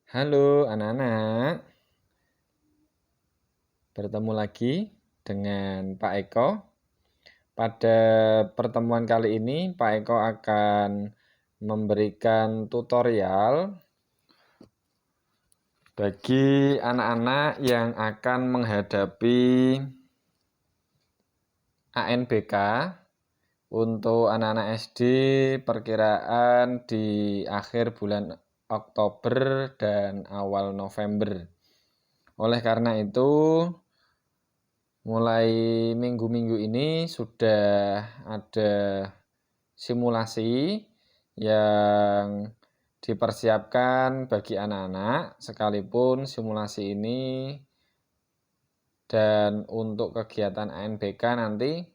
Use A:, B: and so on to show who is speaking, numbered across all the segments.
A: Halo anak-anak, bertemu lagi dengan Pak Eko. Pada pertemuan kali ini Pak Eko akan memberikan tutorial bagi anak-anak yang akan menghadapi ANBK. Untuk anak-anak SD perkiraan di akhir bulan Oktober dan awal November. Oleh karena itu, mulai minggu-minggu ini sudah ada simulasi yang dipersiapkan bagi anak-anak, sekalipun simulasi ini dan untuk kegiatan ANBK nanti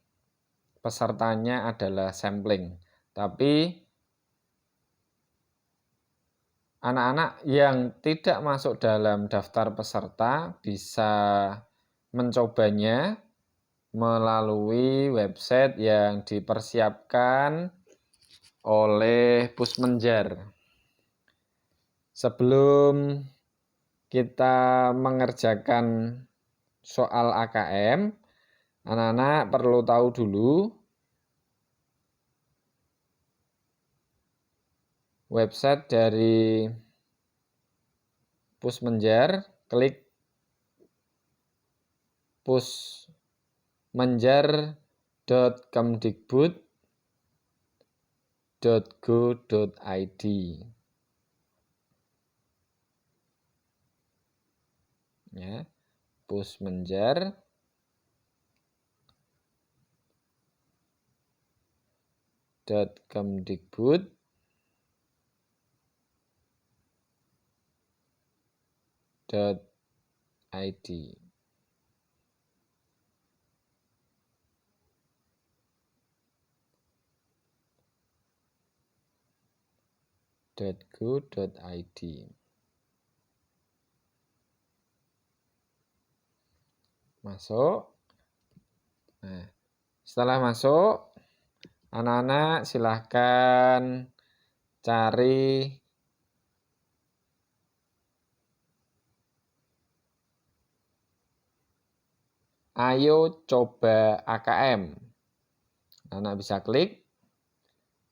A: pesertanya adalah sampling. Tapi anak-anak yang tidak masuk dalam daftar peserta bisa mencobanya melalui website yang dipersiapkan oleh Pusmenjar. Sebelum kita mengerjakan soal AKM, anak-anak perlu tahu dulu website dari Pusmenjar. Klik pusmenjar.kemdikbud.go.id. Ya, pusmenjar.kemdikbud.id. .go.id. Masuk. Nah, setelah masuk, anak-anak silahkan cari Ayo Coba AKM. Anak bisa klik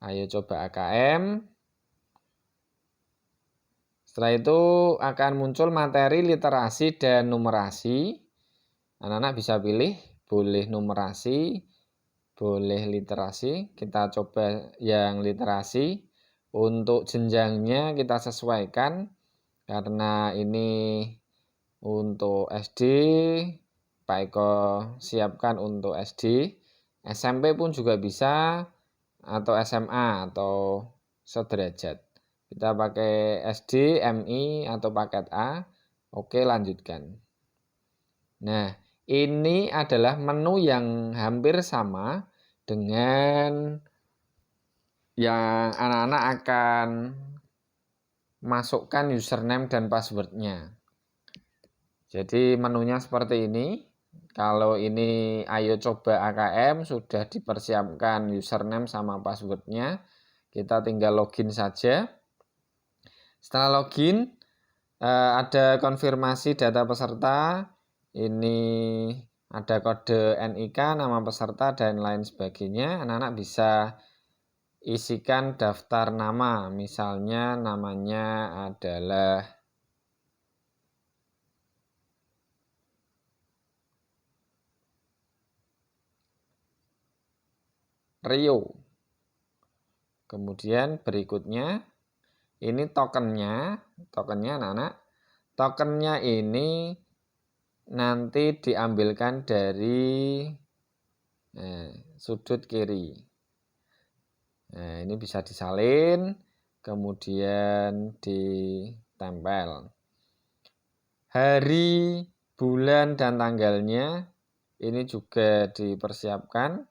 A: Ayo Coba AKM. Setelah itu akan muncul materi literasi dan numerasi. Anak-anak bisa pilih, boleh numerasi, boleh literasi. Kita coba yang literasi. Untuk jenjangnya kita sesuaikan, karena ini untuk SD, Pak Eko siapkan untuk SD. SMP pun juga bisa, atau SMA atau sederajat. Kita pakai SD, MI atau paket A. Oke, lanjutkan. Nah, ini adalah menu yang hampir sama dengan yang anak-anak akan masukkan username dan passwordnya. Jadi menunya seperti ini. Kalau ini Ayo Coba AKM sudah dipersiapkan username sama passwordnya. Kita tinggal login saja. Setelah login, ada konfirmasi data peserta. Ini ada kode NIK, nama peserta, dan lain sebagainya. Anak-anak bisa isikan daftar nama. Misalnya namanya adalah Rio. Kemudian berikutnya ini tokennya anak-anak. Tokennya ini nanti diambilkan dari sudut kiri. Nah, ini bisa disalin, kemudian ditempel. Hari, bulan, dan tanggalnya ini juga dipersiapkan.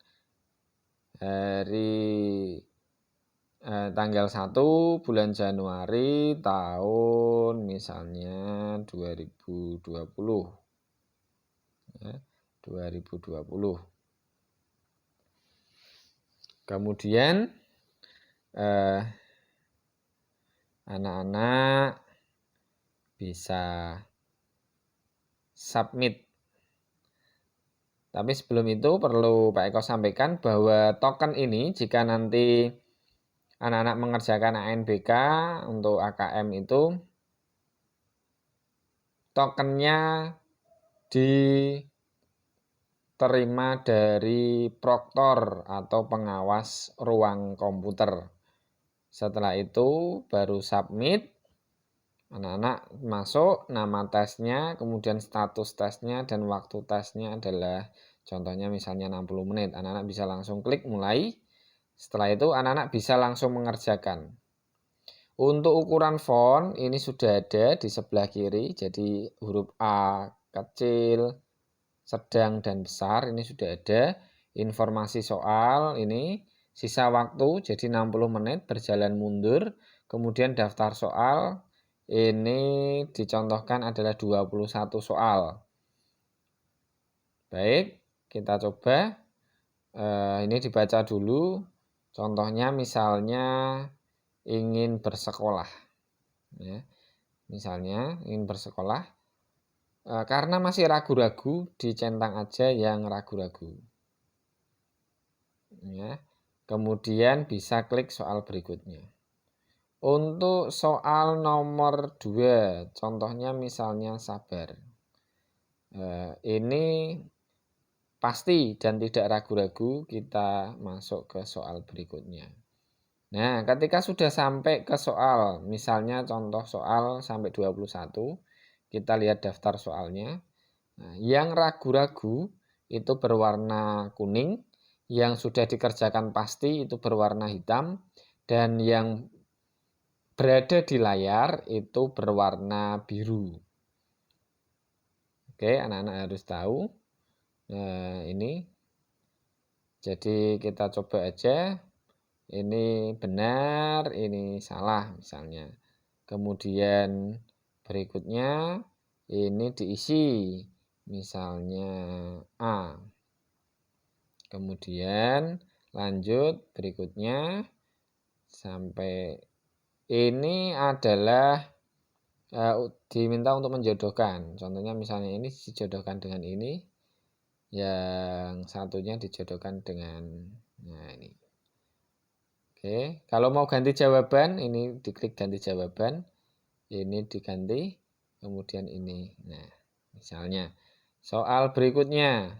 A: Hari tanggal 1 bulan Januari tahun misalnya 2020. Ya, 2020. Kemudian anak-anak bisa submit. Tapi sebelum itu perlu Pak Eko sampaikan bahwa token ini jika nanti anak-anak mengerjakan ANBK untuk AKM itu tokennya diterima dari proktor atau pengawas ruang komputer. Setelah itu baru submit. Anak-anak masuk, nama tesnya, kemudian status tesnya, dan waktu tesnya adalah contohnya misalnya 60 menit. Anak-anak bisa langsung klik mulai. Setelah itu anak-anak bisa langsung mengerjakan. Untuk ukuran font ini sudah ada di sebelah kiri. Jadi huruf A kecil, sedang, dan besar ini sudah ada. Informasi soal ini sisa waktu jadi 60 menit berjalan mundur. Kemudian daftar soal. Ini dicontohkan adalah 21 soal. Baik, kita coba. Ini dibaca dulu. Contohnya misalnya ingin bersekolah. Ya, misalnya ingin bersekolah. Karena masih ragu-ragu, dicentang aja yang ragu-ragu. Ya, kemudian bisa klik soal berikutnya. Untuk soal nomor 2, contohnya misalnya sabar. Ini pasti dan tidak ragu-ragu kita masuk ke soal berikutnya. Nah, ketika sudah sampai ke soal, misalnya contoh soal sampai 21, kita lihat daftar soalnya. Nah, yang ragu-ragu itu berwarna kuning, yang sudah dikerjakan pasti itu berwarna hitam, dan yang berada di layar itu berwarna biru. Oke, anak-anak harus tahu. Nah, ini. Jadi kita coba aja. Ini benar, ini salah misalnya. Kemudian berikutnya ini diisi. Misalnya A. Kemudian lanjut berikutnya sampai ini adalah diminta untuk menjodohkan. Contohnya misalnya ini dijodohkan dengan ini, yang satunya dijodohkan dengan ini. Oke, kalau mau ganti jawaban ini diklik ganti jawaban, ini diganti, kemudian ini. Nah, misalnya soal berikutnya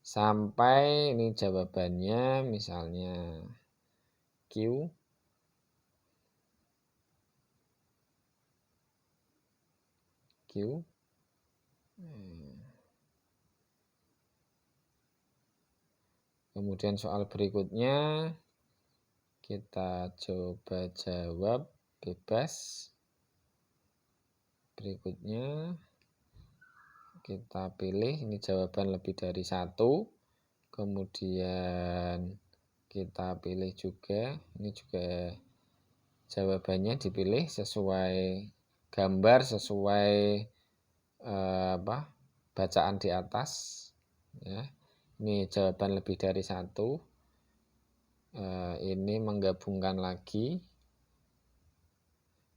A: sampai ini jawabannya misalnya Q. Kemudian soal berikutnya kita coba jawab bebas. Berikutnya kita pilih ini jawaban lebih dari 1. Kemudian kita pilih juga, ini juga jawabannya dipilih sesuai gambar, sesuai bacaan di atas. Ya. Ini jawaban lebih dari 1. Ini menggabungkan lagi.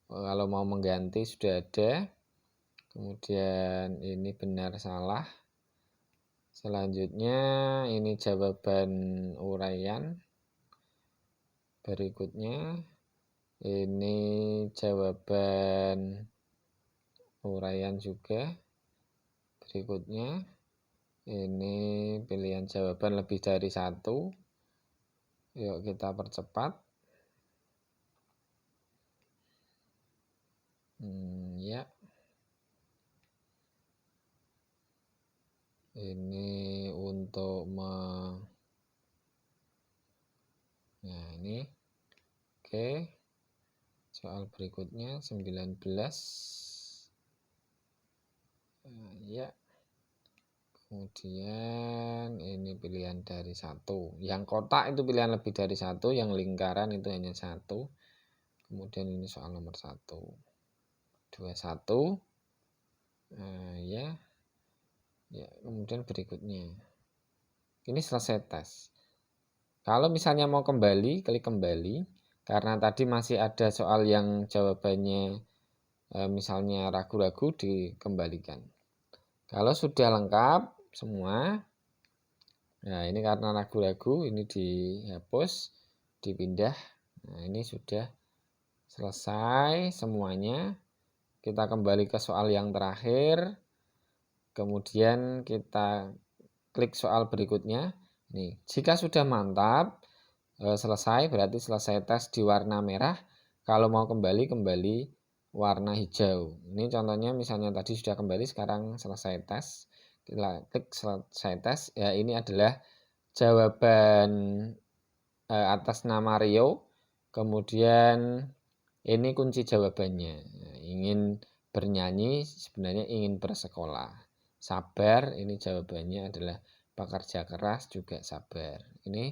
A: Kalau mau mengganti sudah ada. Kemudian ini benar salah. Selanjutnya ini jawaban uraian. Berikutnya ini jawaban uraian juga. Berikutnya ini pilihan jawaban lebih dari 1. Yuk kita percepat. Ya. Ini untuk nah ini. Oke. Soal berikutnya 19. Ya. Kemudian ini pilihan dari 1. Yang kotak itu pilihan lebih dari 1, yang lingkaran itu hanya 1. Kemudian ini soal nomor 1. 21. Ya. Ya, kemudian berikutnya. Ini selesai tes. Kalau misalnya mau kembali, klik kembali. Karena tadi masih ada soal yang jawabannya misalnya ragu-ragu dikembalikan. Kalau sudah lengkap semua, nah ini karena ragu-ragu ini dihapus, dipindah. Nah ini sudah selesai semuanya. Kita kembali ke soal yang terakhir. Kemudian kita klik soal berikutnya. Nih, jika sudah mantap, selesai berarti selesai tes di warna merah. Kalau mau kembali warna hijau. Ini contohnya misalnya tadi sudah kembali, sekarang selesai tes. Kita klik selesai tes. Ya ini adalah jawaban atas nama Rio. Kemudian ini kunci jawabannya. Ingin bernyanyi, sebenarnya ingin bersekolah. Sabar, ini jawabannya adalah bekerja keras juga sabar. Ini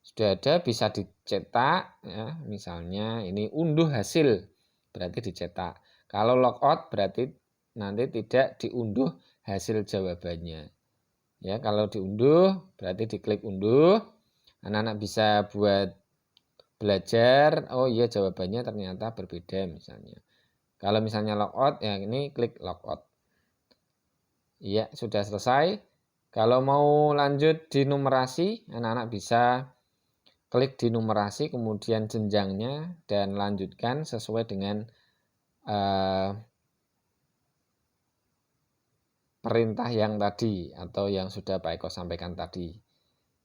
A: sudah ada, bisa dicetak ya. Misalnya ini unduh hasil, berarti dicetak. Kalau logout berarti nanti tidak diunduh hasil jawabannya. Ya, kalau diunduh berarti diklik unduh. Anak-anak bisa buat belajar, oh iya jawabannya ternyata berbeda misalnya. Kalau misalnya logout, ya ini klik logout. Iya, sudah selesai. Kalau mau lanjut di numerasi, anak-anak bisa klik di numerasi, kemudian jenjangnya, dan lanjutkan sesuai dengan perintah yang tadi atau yang sudah Pak Eko sampaikan tadi.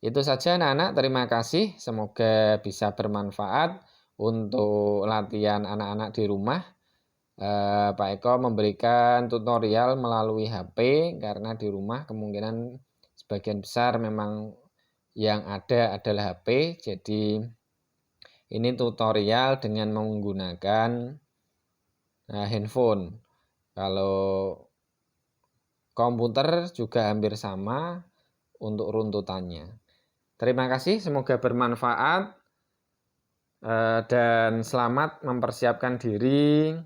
A: Itu saja anak-anak, terima kasih. Semoga bisa bermanfaat untuk latihan anak-anak di rumah. Pak Eko memberikan tutorial melalui HP karena di rumah kemungkinan sebagian besar memang yang ada adalah HP. Jadi ini tutorial dengan menggunakan handphone. Kalau komputer juga hampir sama untuk runtutannya. Terima kasih, semoga bermanfaat dan selamat mempersiapkan diri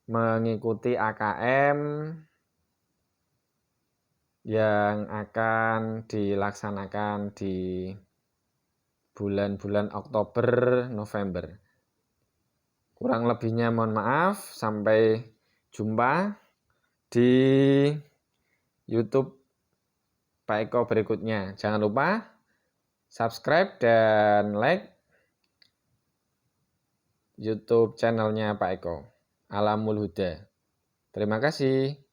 A: mengikuti AKM yang akan dilaksanakan di bulan-bulan Oktober, November. Kurang lebihnya mohon maaf, sampai jumpa di YouTube Pak Eko berikutnya. Jangan lupa subscribe dan like YouTube channelnya Pak Eko, Alamul Huda. Terima kasih.